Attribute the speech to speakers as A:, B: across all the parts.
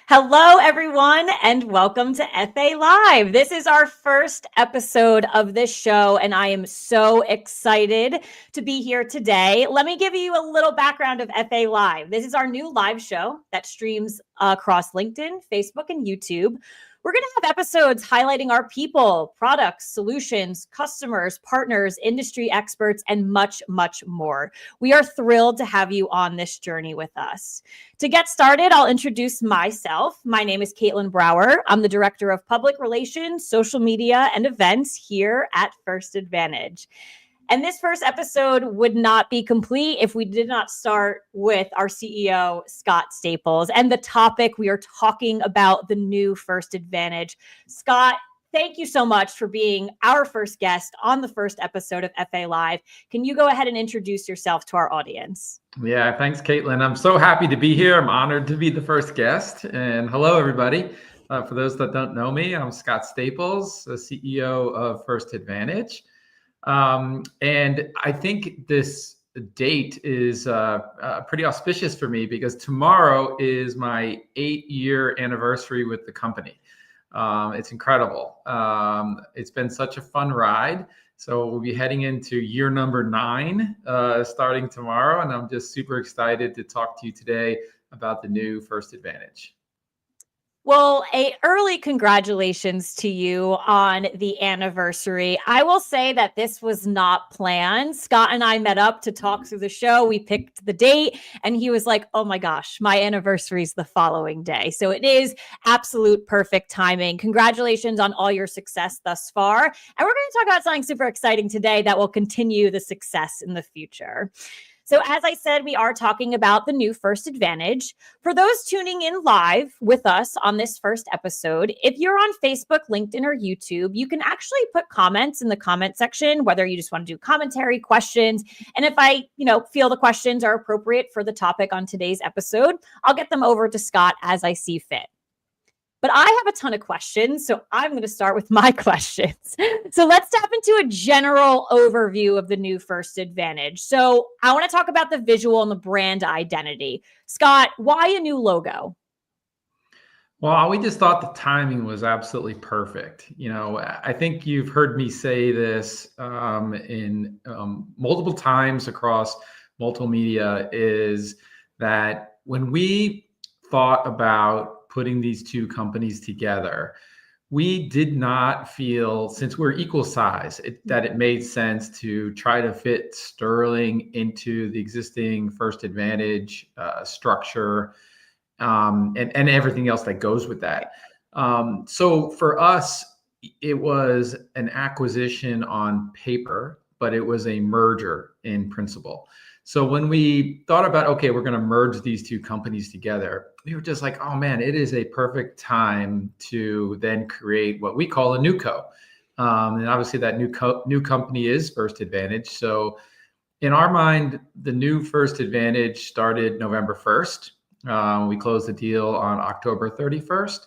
A: Hello, everyone, and welcome to FA Live. This is our first episode of this show, and I am so excited to be here today. Let me give you a little background of FA Live. This is our new live show that streams across LinkedIn, Facebook, and YouTube. We're going to have episodes highlighting our people, products, solutions, customers, partners, industry experts, and much, much more. We are thrilled to have you on this journey with us. To get started, I'll introduce myself. My name is Caitlin Brower. I'm the Director of Public Relations, Social Media, and Events here at First Advantage. And this first episode would not be complete if we did not start with our CEO, Scott Staples, and the topic we are talking about, the new First Advantage. Scott, thank you so much for being our first guest on the first episode of FA Live. Can you go ahead and introduce yourself to our audience?
B: Yeah, thanks, Caitlin. I'm so happy to be here. I'm honored to be the first guest. And hello, everybody. For those that don't know me, I'm Scott Staples, the CEO of First Advantage. And I think this date is pretty auspicious for me because tomorrow is my 8-year anniversary with the company. It's incredible. It's been such a fun ride. So we'll be heading into year number 9, starting tomorrow. And I'm just super excited to talk to you today about the new First Advantage.
A: Well, early congratulations to you on the anniversary. I will say that this was not planned. Scott and I met up to talk through the show. We picked the date and he was like, oh my gosh, my anniversary is the following day. So it is absolute perfect timing. Congratulations on all your success thus far. And we're going to talk about something super exciting today that will continue the success in the future. So as I said, we are talking about the new First Advantage. For those tuning in live with us on this first episode, if you're on Facebook, LinkedIn, or YouTube, you can actually put comments in the comment section, whether you just want to do commentary, questions. And if I, feel the questions are appropriate for the topic on today's episode, I'll get them over to Scott as I see fit. But I have a ton of questions, so I'm going to start with my questions. So let's tap into a general overview of the new First Advantage. So I want to talk about the visual and the brand identity. Scott, why a new logo?
B: Well, we just thought the timing was absolutely perfect. I think you've heard me say this in multiple times across multiple media, is that when we thought about putting these two companies together, we did not feel, since we're equal size, that it made sense to try to fit Sterling into the existing First Advantage structure and everything else that goes with that. So for us, it was an acquisition on paper, but it was a merger in principle. So when we thought about, okay, we're going to merge these two companies together, we were just like, oh man, it is a perfect time to then create what we call a new co. And obviously that new company is First Advantage. So in our mind, the new First Advantage started November 1st. We closed the deal on October 31st.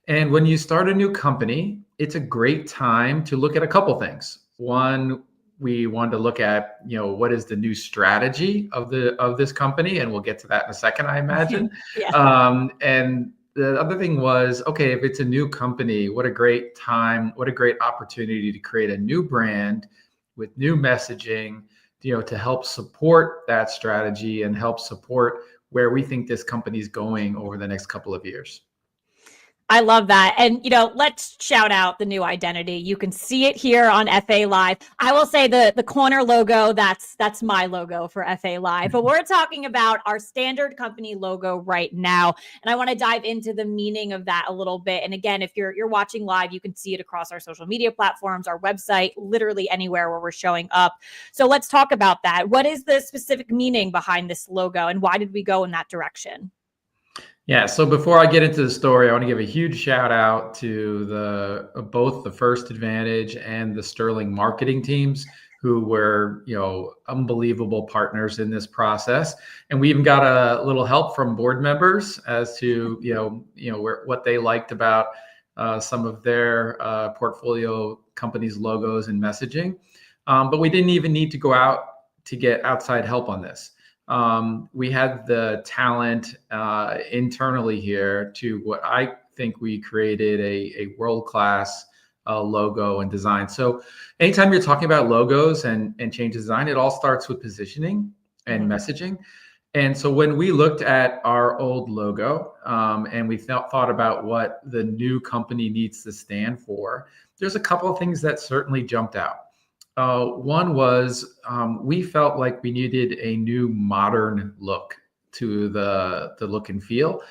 B: And when you start a new company, it's a great time to look at a couple things. One, we wanted to look at, what is the new strategy of this company, and we'll get to that in a second, I imagine. Yeah. And the other thing was, okay, if it's a new company, what a great time, what a great opportunity to create a new brand with new messaging, to help support that strategy and help support where we think this company is going over the next couple of years.
A: I love that. And, let's shout out the new identity. You can see it here on FA Live. I will say the corner logo, that's my logo for FA Live. But we're talking about our standard company logo right now. And I want to dive into the meaning of that a little bit. And again, if you're watching live, you can see it across our social media platforms, our website, literally anywhere where we're showing up. So let's talk about that. What is the specific meaning behind this logo and why did we go in that direction?
B: Yeah, so before I get into the story, I want to give a huge shout out to both the First Advantage and the Sterling marketing teams, who were, unbelievable partners in this process. And we even got a little help from board members as to, what they liked about some of their portfolio companies' logos and messaging. But we didn't even need to go out to get outside help on this. we had the talent internally here to what I think we created a world-class logo and design. So anytime you're talking about logos and change design, it all starts with positioning and messaging. And so when we looked at our old logo and we thought about what the new company needs to stand for, there's a couple of things that certainly jumped out. One was we felt like we needed a new modern look to the look and feel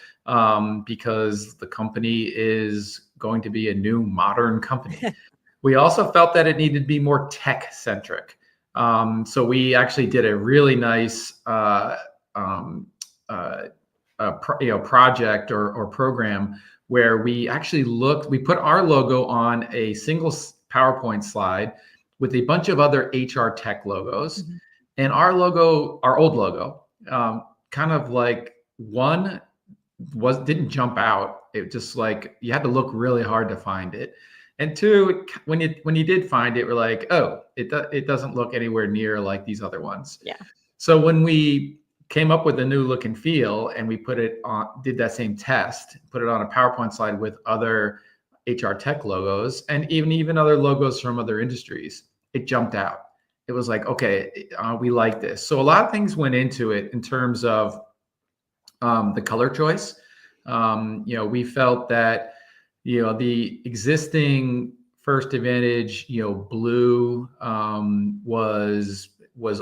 B: because the company is going to be a new modern company. We also felt that it needed to be more tech centric. So we actually did a really nice project or program where we actually we put our logo on a single PowerPoint slide with a bunch of other HR tech logos. And our logo, our old logo, kind of like didn't jump out. It just like you had to look really hard to find it. And two, when you did find it, we're like, oh, it doesn't look anywhere near like these other ones.
A: Yeah.
B: So when we came up with a new look and feel and we did that same test, put it on a PowerPoint slide with other HR tech logos and even other logos from other industries, it jumped out. It was like, okay, we like this. So a lot of things went into it in terms of the color choice. We felt that, the existing First Advantage, blue was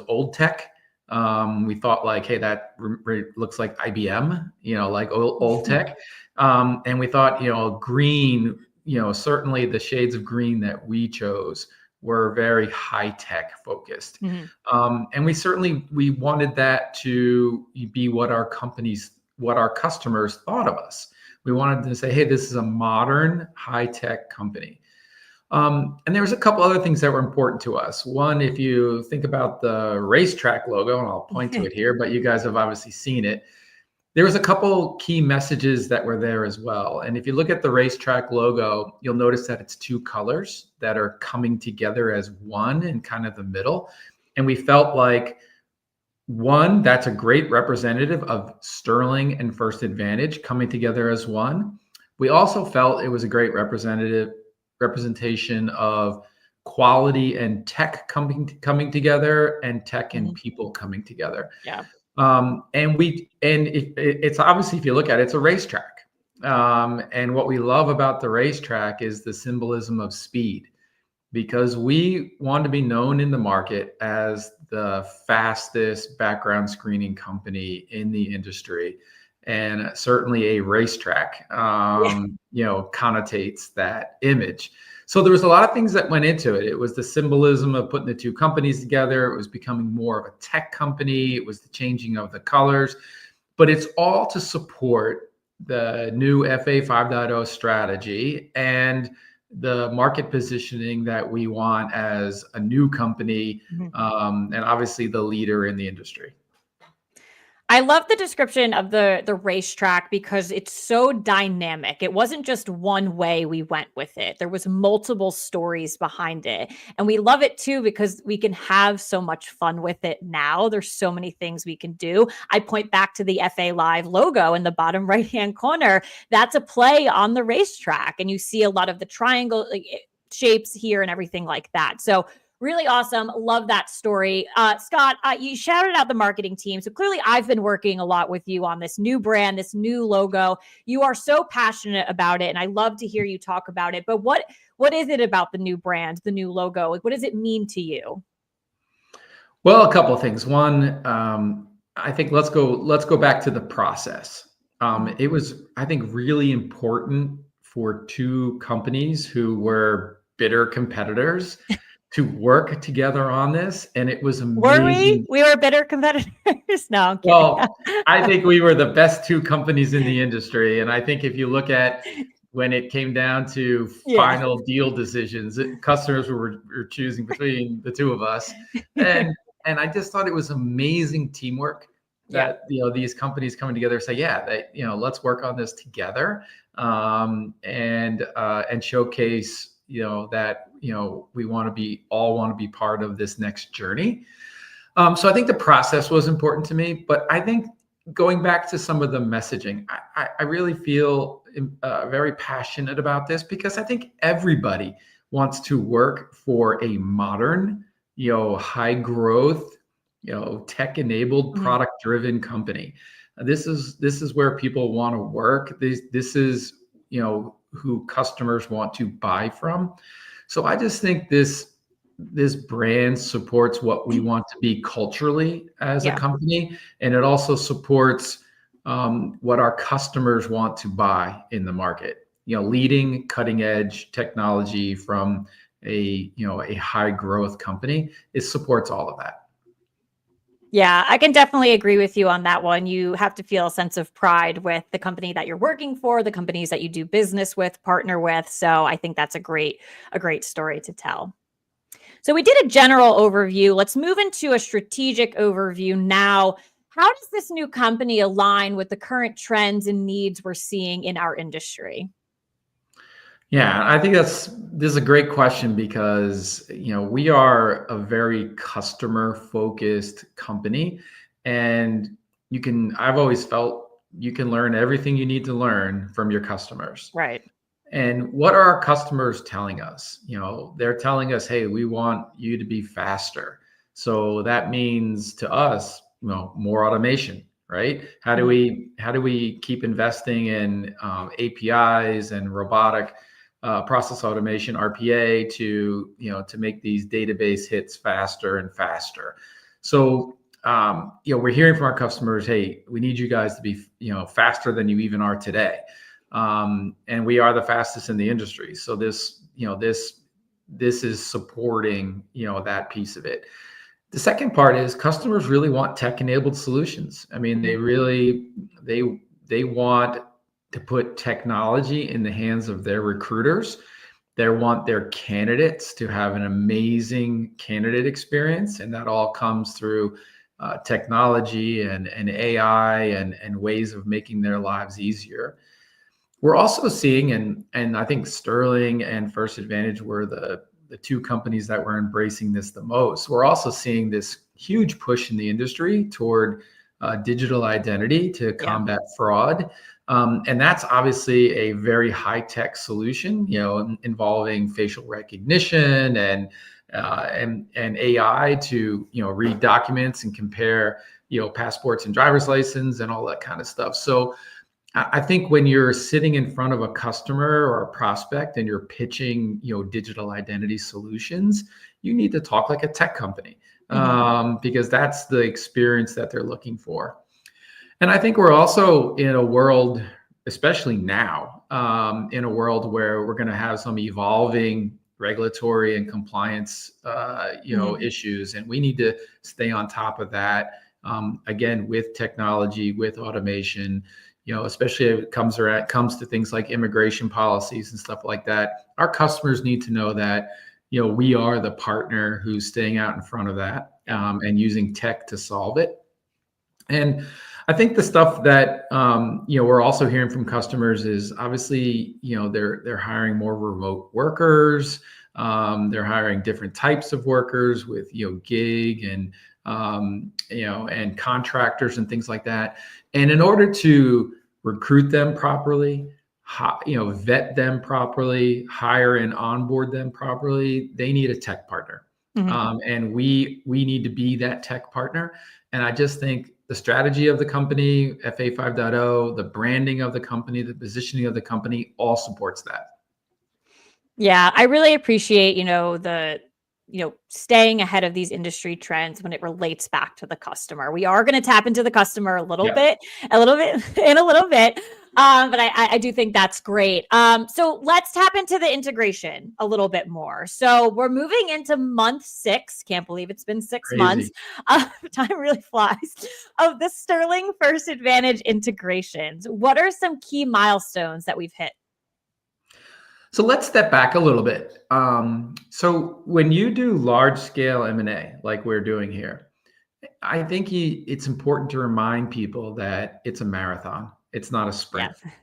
B: old tech. We thought like, hey, that looks like IBM, like old tech. And we thought, green, certainly the shades of green that we chose were very high tech focused. And we wanted that to be what our customers thought of us. We wanted to say, hey, this is a modern high tech company. And there was a couple other things that were important to us. One, if you think about the racetrack logo, and I'll point to it here, but you guys have obviously seen it. There was a couple key messages that were there as well. And if you look at the racetrack logo, you'll notice that it's two colors that are coming together as one in kind of the middle. And we felt like, one, that's a great representative of Sterling and First Advantage coming together as one. We also felt it was a great representation of quality and tech coming together and tech and people coming together.
A: Yeah.
B: It's obviously, if you look at it, it's a racetrack. And what we love about the racetrack is the symbolism of speed, because we want to be known in the market as the fastest background screening company in the industry. And certainly a racetrack, connotates that image. So there was a lot of things that went into it. It was the symbolism of putting the two companies together. It was becoming more of a tech company. It was the changing of the colors, but it's all to support the new FA 5.0 strategy and the market positioning that we want as a new company, and obviously the leader in the industry.
A: I love the description of the racetrack because it's so dynamic. It wasn't just one way we went with it. There was multiple stories behind it. And we love it too because we can have so much fun with it now. There's so many things we can do. I point back to the FA Live logo in the bottom right-hand corner. That's a play on the racetrack. And you see a lot of the triangle shapes here and everything like that. So really awesome. Love that story. Scott, you shouted out the marketing team. So clearly I've been working a lot with you on this new brand, this new logo. You are so passionate about it, and I love to hear you talk about it. But what is it about the new brand, the new logo? Like, what does it mean to you?
B: Well, a couple of things. One, I think let's go back to the process. It was, I think, really important for two companies who were bitter competitors to work together on this, and it was amazing.
A: Were we? We were bitter competitors? No, I'm kidding.
B: Well, I think we were the best two companies in the industry, and I think if you look at when it came down to final deal decisions, customers were choosing between the two of us, and I just thought it was amazing teamwork that these companies coming together say, let's work on this together, and showcase that we all want to be part of this next journey. So I think the process was important to me, but I think going back to some of the messaging, I really feel very passionate about this because I think everybody wants to work for a modern, high growth, tech enabled,
A: Mhm.
B: product driven company. This is where people want to work. This is who customers want to buy from. So I just think this brand supports what we want to be culturally as a
A: Yeah.
B: company, and it also supports what our customers want to buy in the market. Leading cutting edge technology from a high growth company, it supports all of that.
A: Yeah, I can definitely agree with you on that one. You have to feel a sense of pride with the company that you're working for, the companies that you do business with, partner with. So I think that's a great story to tell. So we did a general overview. Let's move into a strategic overview now. How does this new company align with the current trends and needs we're seeing in our industry?
B: Yeah, I think this is a great question because we are a very customer focused company, and I've always felt you can learn everything you need to learn from your customers.
A: Right.
B: And what are our customers telling us? They're telling us, hey, we want you to be faster. So that means to us, more automation, right?
A: Mhm.
B: How do we keep investing in APIs and robotic process automation, RPA, to make these database hits faster and faster. So we're hearing from our customers, hey, we need you guys to be faster than you even are today, and we are the fastest in the industry. So this is supporting that piece of it. The second part is customers really want tech-enabled solutions. I mean,
A: Mhm.
B: they want to put technology in the hands of their recruiters. They want their candidates to have an amazing candidate experience, and that all comes through technology and AI and ways of making their lives easier. We're also seeing, and I think Sterling and First Advantage were the two companies that were embracing this the most. We're also seeing this huge push in the industry toward digital identity to
A: Yeah.
B: combat fraud. And that's obviously a very high tech solution, involving facial recognition and AI to read documents and compare passports and driver's license and all that kind of stuff. So I think when you're sitting in front of a customer or a prospect and you're pitching, digital identity solutions, you need to talk like a tech company,
A: Mhm.
B: because that's the experience that they're looking for. And I think we're also in a world, especially now, in a world where we're going to have some evolving regulatory and compliance,
A: Mhm.
B: issues, and we need to stay on top of that. Again, with technology, with automation, especially if it comes to things like immigration policies and stuff like that. Our customers need to know that we are the partner who's staying out in front of that,
A: Yeah.
B: and using tech to solve it. And I think the stuff that we're also hearing from customers is obviously they're hiring more remote workers. They're hiring different types of workers with gig and contractors and things like that. And in order to recruit them properly, vet them properly, hire and onboard them properly, they need a tech partner,
A: Mhm.
B: and we need to be that tech partner. And I just think the strategy of the company, FA 5.0, the branding of the company, the positioning of the company, all supports that.
A: Yeah, I really appreciate, staying ahead of these industry trends when it relates back to the customer. We are going to tap into the customer
B: Yeah.
A: a little bit in a little bit. But I do think that's great. So let's tap into the integration a little bit more. So we're moving into month 6. Can't believe it's been 6 months.
B: Crazy.
A: Time really flies. Of the Sterling First Advantage integrations. What are some key milestones that we've hit?
B: So let's step back a little bit. So when you do large scale M&A like we're doing here, I think it's important to remind people that it's a marathon. It's not a sprint.
A: Yes.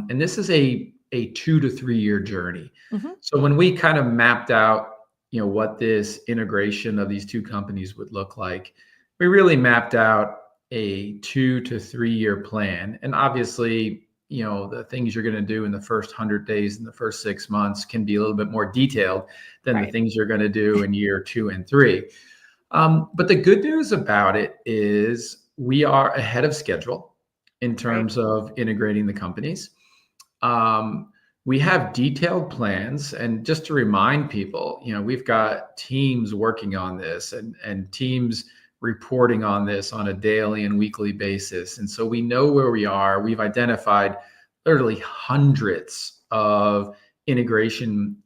B: And this is a 2 to 3 year journey.
A: Mhm.
B: So when we kind of mapped out, what this integration of these two companies would look like, we really mapped out a 2 to 3 year plan. And obviously, the things you're going to do in the first 100 days, in the first 6 months, can be a little bit more detailed than the
A: Right.
B: things you're going to do in year 2 and 3. But the good news about it is we are ahead of schedule in
A: Right.
B: terms of integrating the companies. Um, we have detailed plans, and just to remind people, we've got teams working on this and teams reporting on this on a daily and weekly basis. And so we know where we are. We've identified literally hundreds of integration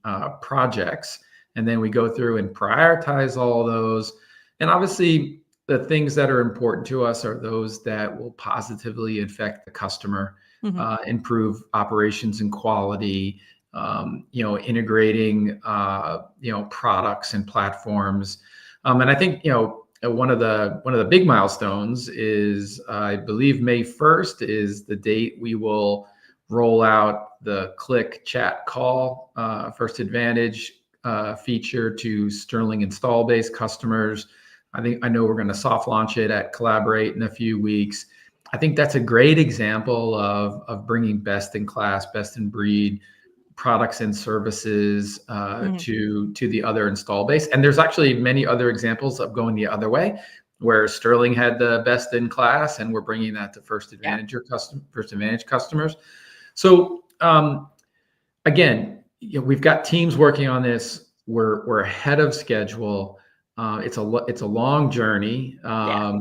B: projects, and then we go through and prioritize all those. And obviously, the things that are important to us are those that will positively affect the customer,
A: Mhm.
B: improve operations and quality, integrating, products and platforms. And I think, one of the big milestones is, I believe May 1st is the date we will roll out the Click Chat Call First Advantage feature to Sterling install base customers. I know we're going to soft launch it at Collaborate in a few weeks. I think that's a great example of bringing best in class, best in breed products and services
A: Mhm.
B: to the other install base. And there's actually many other examples of going the other way, where Sterling had the best in class, and we're bringing that to First
A: Yeah.
B: Advantage customers. So again, we've got teams working on this. We're ahead of schedule. It's a long journey.
A: Yeah.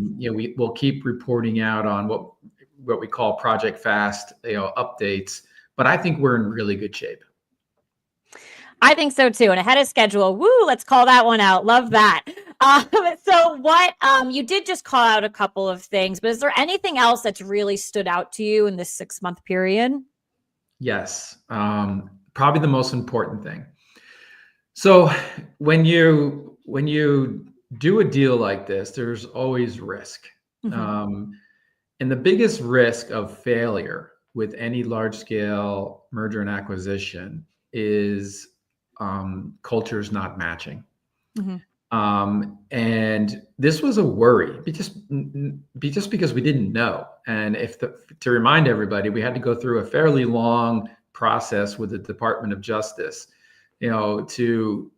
B: We'll keep reporting out on what we call Project Fast, updates. But I think we're in really good shape.
A: I think so too. And ahead of schedule. Woo, let's call that one out. Love that. So what you did just call out a couple of things, but is there anything else that's really stood out to you in this 6-month period?
B: Yes, probably the most important thing. So when you do a deal like this, there's always risk.
A: Mhm.
B: Um, and the biggest risk of failure with any large scale merger and acquisition is cultures not matching.
A: Mhm.
B: And this was a worry, just because we didn't know. And to remind everybody, we had to go through a fairly long process with the Department of Justice, to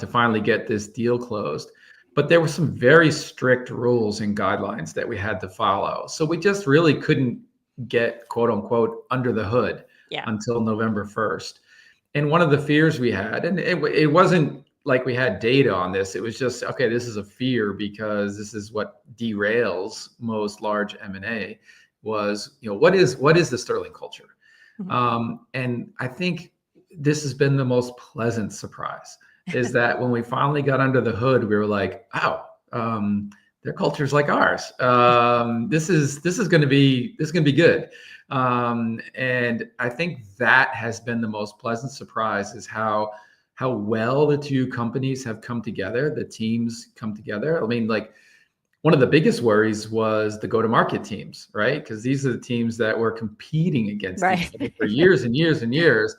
B: finally get this deal closed. But there were some very strict rules and guidelines that we had to follow. So we just really couldn't get, quote unquote, under the hood
A: Yeah.
B: until November 1st. And one of the fears we had, and it wasn't like we had data on this, it was just, okay, this is a fear because this is what derails most large M&A, was, what is the Sterling culture?
A: Mhm.
B: And I think this has been the most pleasant surprise, is that when we finally got under the hood, we were like, oh, their culture is like ours. This is going to be good. And I think that has been the most pleasant surprise, is how well the two companies have come together, the teams come together. I mean, like, one of the biggest worries was the go-to-market teams, right? Because these are the teams that were competing against each
A: Right.
B: other for years and years and years.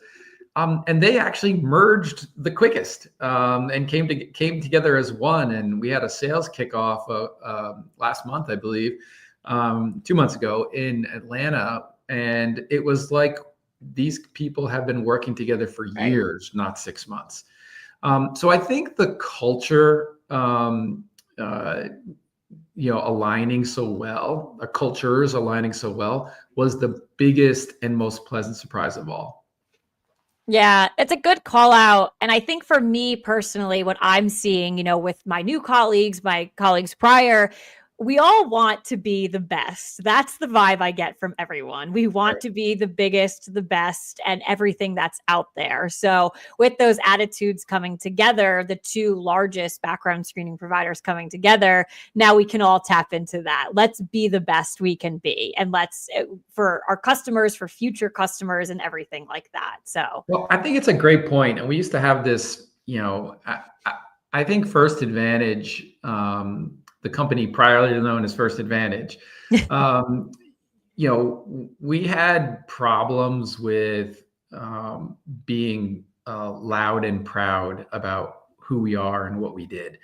B: And they actually merged the quickest, and came together as one. And we had a sales kickoff last month, I believe, 2 months ago in Atlanta, and it was like these people have been working together for
A: Right.
B: years, not 6 months. So I think the culture, aligning so well, the cultures aligning so well, was the biggest and most pleasant surprise of all.
A: Yeah, it's a good call out. And I think for me personally, what I'm seeing, with my new colleagues, my colleagues prior, we all want to be the best. That's the vibe I get from everyone. We want
B: Right.
A: to be the biggest, the best, and everything that's out there. So, with those attitudes coming together, the two largest background screening providers coming together, now we can all tap into that. Let's be the best we can be. And for our customers, for future customers, and everything like that. So,
B: Well, I think it's a great point. And we used to have this, I think First Advantage, the company priorly known as First Advantage, um, we had problems with being loud and proud about who we are and what we did.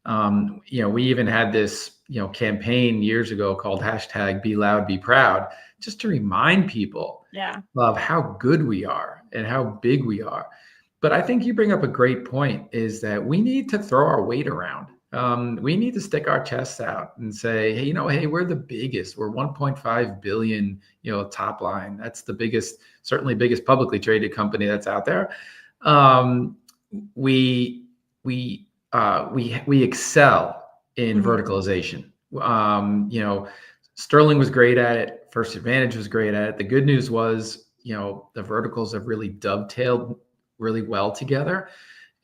B: We even had this, campaign years ago called hashtag Be Loud, Be Proud, just to remind people
A: Yeah.
B: of how good we are and how big we are. But I think you bring up a great point, is that we need to throw our weight around. We need to stick our chests out and say, hey, hey, we're the biggest. We're 1.5 billion, top line. That's the biggest, certainly biggest publicly traded company that's out there. Um, we we we excel in
A: Mhm.
B: verticalization. Sterling was great at it. First Advantage was great at it. The good news was, the verticals have really dovetailed really well together.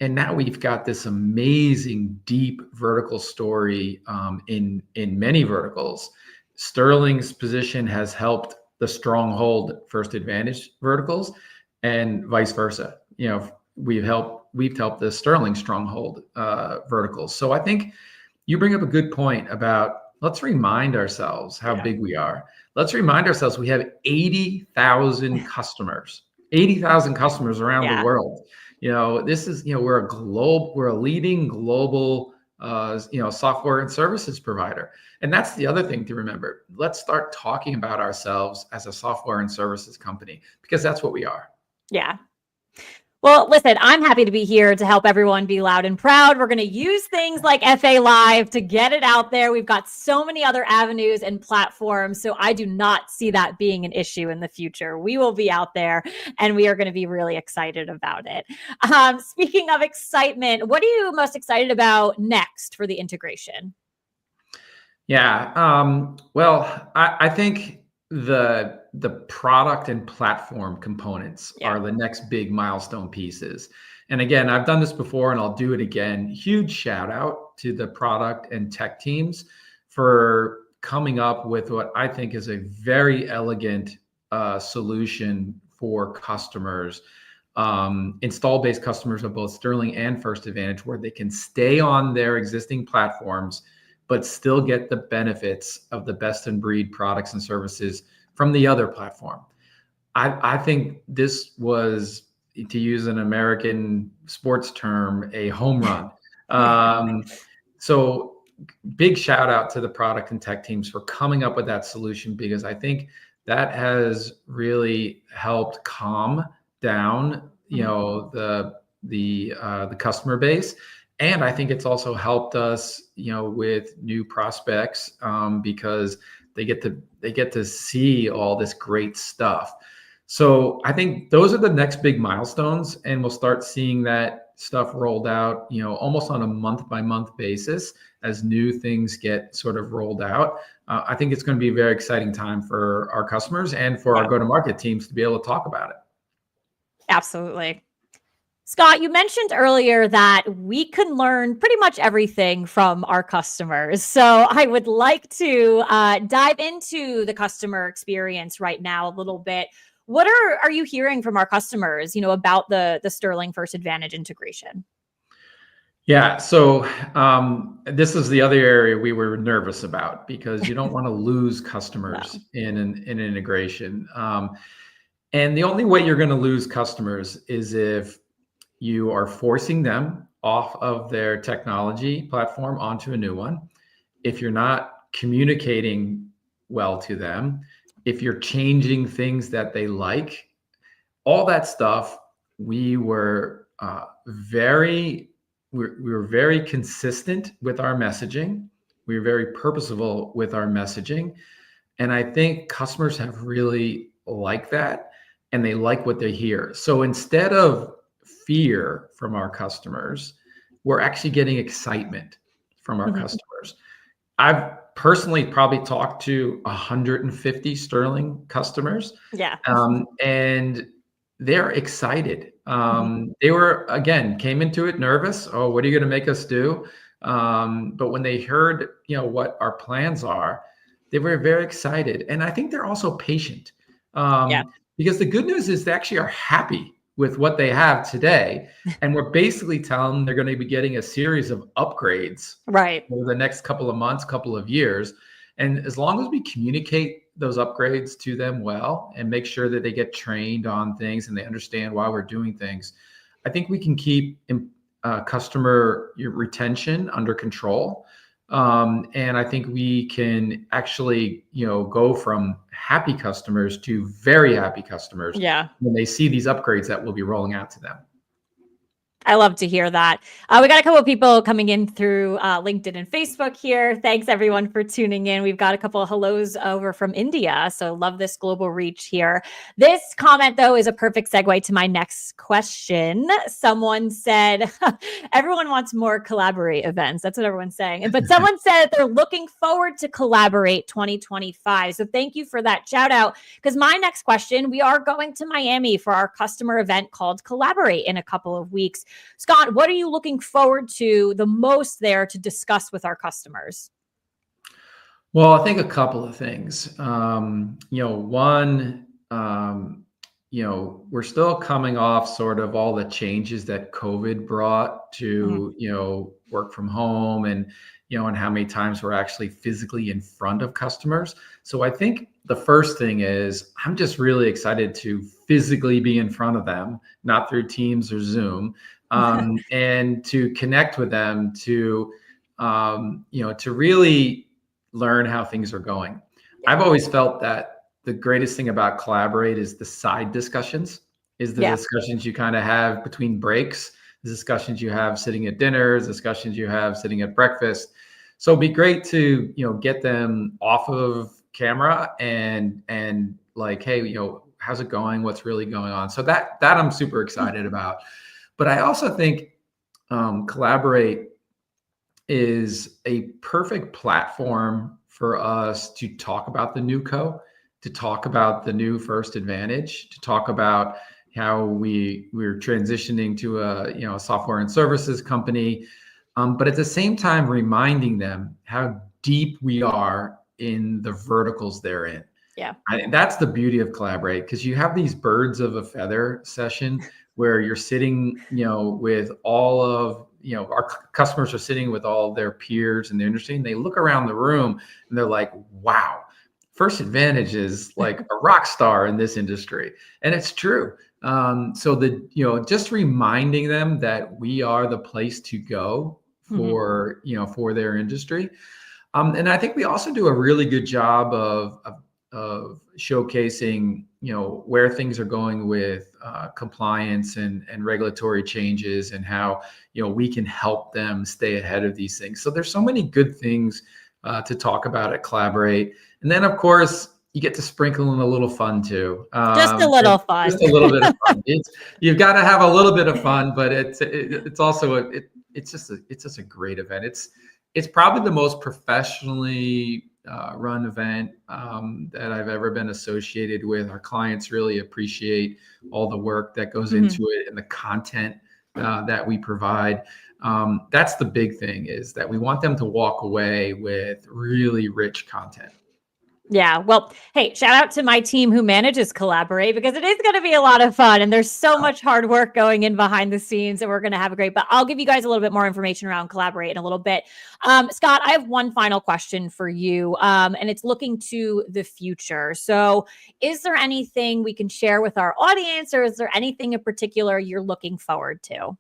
B: And now we've got this amazing deep vertical story in many verticals. Sterling's position has helped the stronghold First Advantage verticals, and vice versa. We've helped the Sterling stronghold verticals. So I think you bring up a good point about, let's remind ourselves how big we are. Let's remind ourselves we have 80,000 customers, 80,000 customers around the world. This is, we're a leading global, software and services provider. And that's the other thing to remember. Let's start talking about ourselves as a software and services company, because that's what we are.
A: Yeah. Well, listen, I'm happy to be here to help everyone be loud and proud. We're going to use things like FA Live to get it out there. We've got so many other avenues and platforms, so I do not see that being an issue in the future. We will be out there, and we are going to be really excited about it. Speaking of excitement, what are you most excited about next for the integration?
B: Yeah. Well, I think the product and platform components are the next big milestone pieces. And again, I've done this before and I'll do it again. Huge shout out to the product and tech teams for coming up with what I think is a very elegant solution for customers, install-based customers of both Sterling and First Advantage, where they can stay on their existing platforms but still get the benefits of the best in breed products and services from the other platform. I think this was, to use an American sports term, a home run. So big shout out to the product and tech teams for coming up with that solution, because I think that has really helped calm down, the customer base. And I think it's also helped us, with new prospects, because they get to see all this great stuff. So I think those are the next big milestones, and we'll start seeing that stuff rolled out, almost on a month by month basis as new things get sort of rolled out. I think it's going to be a very exciting time for our customers and for our go-to-market teams to be able to talk about it.
A: Absolutely. Scott, you mentioned earlier that we can learn pretty much everything from our customers. So I would like to dive into the customer experience right now a little bit. What are you hearing from our customers, about the Sterling First Advantage integration?
B: Yeah, so this is the other area we were nervous about, because you don't want to lose customers in an integration. And the only way you're going to lose customers is if you are forcing them off of their technology platform onto a new one, if you're not communicating well to them, if you're changing things that they like, all that stuff. We were very consistent with our messaging. We were very purposeful with our messaging. And I think customers have really liked that, and they like what they hear. So instead of fear from our customers, we're actually getting excitement from our customers. I've personally probably talked to 150 Sterling customers. And they're excited. They came into it nervous. Oh, what are you going to make us do? But when they heard, what our plans are, they were very excited. And I think they're also patient, because the good news is they actually are happy with what they have today. And we're basically telling them they're going to be getting a series of upgrades over the next couple of months, couple of years. And as long as we communicate those upgrades to them well and make sure that they get trained on things and they understand why we're doing things, I think we can keep customer retention under control. And I think we can actually, go from happy customers to very happy customers
A: Yeah.
B: when they see these upgrades that we'll be rolling out to them.
A: I love to hear that. We got a couple of people coming in through LinkedIn and Facebook here. Thanks everyone for tuning in. We've got a couple of hellos over from India. So love this global reach here. This comment though is a perfect segue to my next question. Someone said, everyone wants more Collaborate events. That's what everyone's saying. But someone said they're looking forward to Collaborate 2025. So thank you for that shout out. Because my next question, we are going to Miami for our customer event called Collaborate in a couple of weeks. Scott, what are you looking forward to the most there to discuss with our customers?
B: Well, I think a couple of things. One, we're still coming off sort of all the changes that COVID brought to, work from home and how many times we're actually physically in front of customers. So I think the first thing is I'm just really excited to physically be in front of them, not through Teams or Zoom. And to connect with them, to really learn how things are going. I've always felt that the greatest thing about Collaborate is the side discussions, is the discussions you kind of have between breaks, the discussions you have sitting at dinners, discussions you have sitting at breakfast. So it'd be great to, get them off of camera and like, hey, how's it going? What's really going on? So that I'm super excited about. But I also think Collaborate is a perfect platform for us to talk about the new co, to talk about the new First Advantage, to talk about how we're transitioning to a software and services company, but at the same time reminding them how deep we are in the verticals they're in.
A: Yeah,
B: that's the beauty of Collaborate, because you have these birds of a feather session where you're sitting, with all of, our customers are sitting with all their peers in the industry, and they look around the room and they're like, wow, First Advantage is like a rock star in this industry. And it's true. So just reminding them that we are the place to go for, for their industry. And I think we also do a really good job of showcasing, where things are going with compliance and regulatory changes, and how, we can help them stay ahead of these things. So there's so many good things to talk about at Collaborate. And then, of course, you get to sprinkle in a little fun too.
A: Just a little fun.
B: Just a little bit of fun. You've got to have a little bit of fun, but it's also it's just a great event. It's probably the most professionally run event that I've ever been associated with. Our clients really appreciate all the work that goes into it and the content that we provide. That's the big thing, is that we want them to walk away with really rich content.
A: Yeah. Well, hey, shout out to my team who manages Collaborate, because it is going to be a lot of fun and there's so much hard work going in behind the scenes, and we're going to have a great, but I'll give you guys a little bit more information around Collaborate in a little bit. Scott, I have one final question for you. And it's looking to the future. So is there anything we can share with our audience, or is there anything in particular you're looking forward to?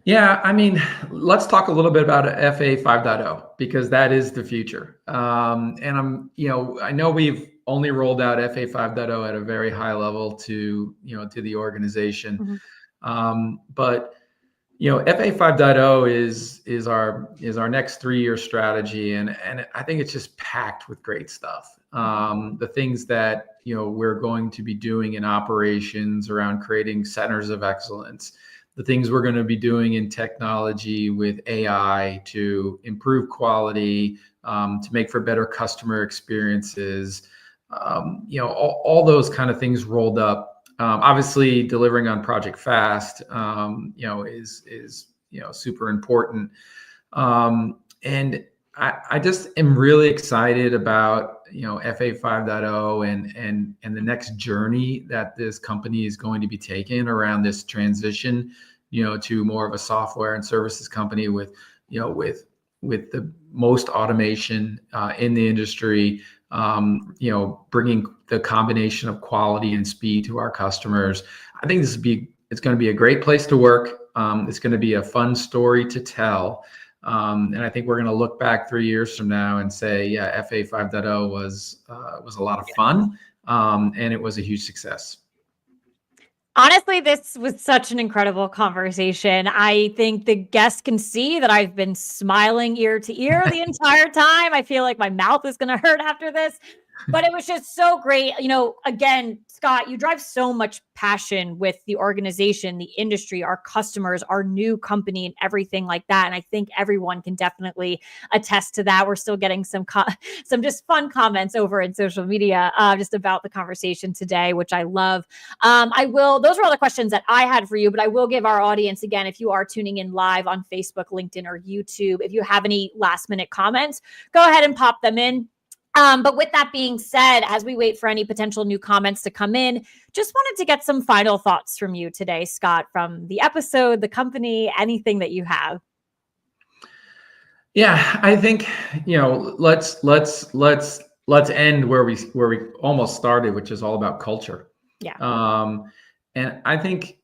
B: Yeah, I mean, let's talk a little bit about FA 5.0, because that is the future. And I know we've only rolled out FA 5.0 at a very high level to the organization. But FA 5.0 is our next 3-year strategy, and I think it's just packed with great stuff. The things that we're going to be doing in operations around creating centers of excellence, the things we're going to be doing in technology with AI to improve quality, to make for better customer experiences, all those kind of things rolled up. Obviously, delivering on Project Fast, is super important. And I just am really excited about FA 5.0 and the next journey that this company is going to be taking around this transition, to more of a software and services company with the most automation in the industry. Bringing the combination of quality and speed to our customers. I think it's going to be a great place to work. It's going to be a fun story to tell. And I think we're going to look back 3 years from now and say, yeah, FA 5.0 was a lot of fun, and it was a huge success.
A: Honestly, this was such an incredible conversation. I think the guests can see that I've been smiling ear to ear the entire time. I feel like my mouth is going to hurt after this, but it was just so great. Again, Scott, you drive so much passion with the organization, the industry, our customers, our new company, and everything like that. And I think everyone can definitely attest to that. We're still getting some just fun comments over in social media just about the conversation today, which I love. Those are all the questions that I had for you, but I will give our audience, again, if you are tuning in live on Facebook, LinkedIn, or YouTube, if you have any last minute comments, go ahead and pop them in. But with that being said, as we wait for any potential new comments to come in, just wanted to get some final thoughts from you today, Scott, from the episode, the company, anything that you have.
B: Yeah, I think, let's end where we almost started, which is all about culture.
A: Yeah.
B: And I think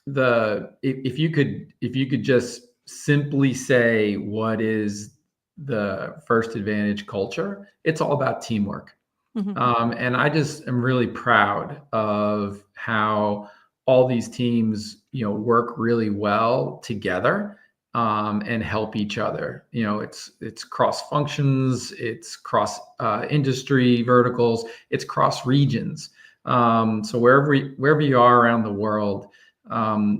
B: if you could just simply say what is the First Advantage culture, it's all about teamwork.
A: Mm-hmm.
B: And I just am really proud of how all these teams, work really well together, and help each other. It's cross functions, it's cross industry verticals, it's cross regions. So wherever you are around the world,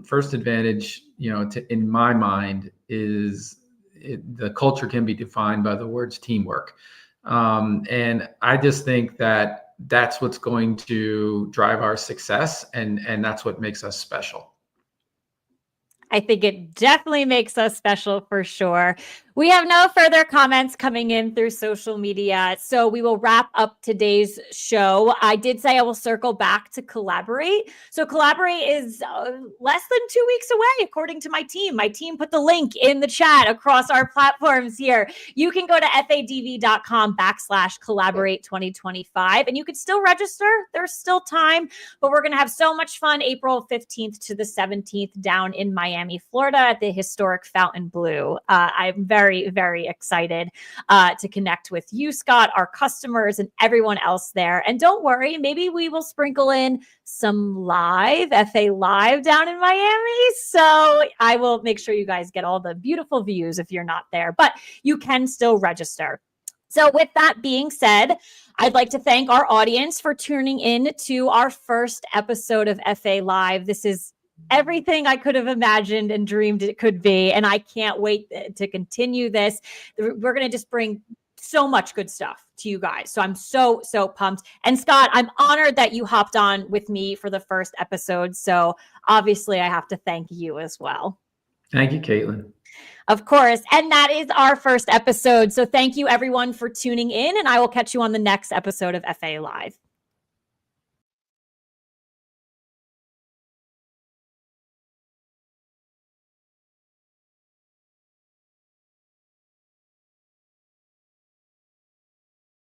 B: First Advantage, in my mind, the culture can be defined by the words teamwork. And I just think that that's what's going to drive our success, and that's what makes us special.
A: I think it definitely makes us special for sure. We have no further comments coming in through social media, so we will wrap up today's show. I did say I will circle back to Collaborate. So Collaborate is less than 2 weeks away, according to my team. My team put the link in the chat across our platforms here. You can go to fadv.com/collaborate 2025, and you can still register. There's still time, but we're going to have so much fun April 15th to the 17th down in Miami, Florida at the historic Fontainebleau. I'm very, very excited to connect with you, Scott, our customers, and everyone else there. And don't worry, maybe we will sprinkle in some FA Live down in Miami. So I will make sure you guys get all the beautiful views if you're not there, but you can still register. So with that being said, I'd like to thank our audience for tuning in to our first episode of FA Live. This is everything I could have imagined and dreamed it could be. And I can't wait to continue this. We're going to just bring so much good stuff to you guys. So I'm so pumped. And Scott, I'm honored that you hopped on with me for the first episode. So obviously I have to thank you as well.
B: Thank you, Caitlin.
A: Of course. And that is our first episode. So thank you everyone for tuning in, and I will catch you on the next episode of FA Live.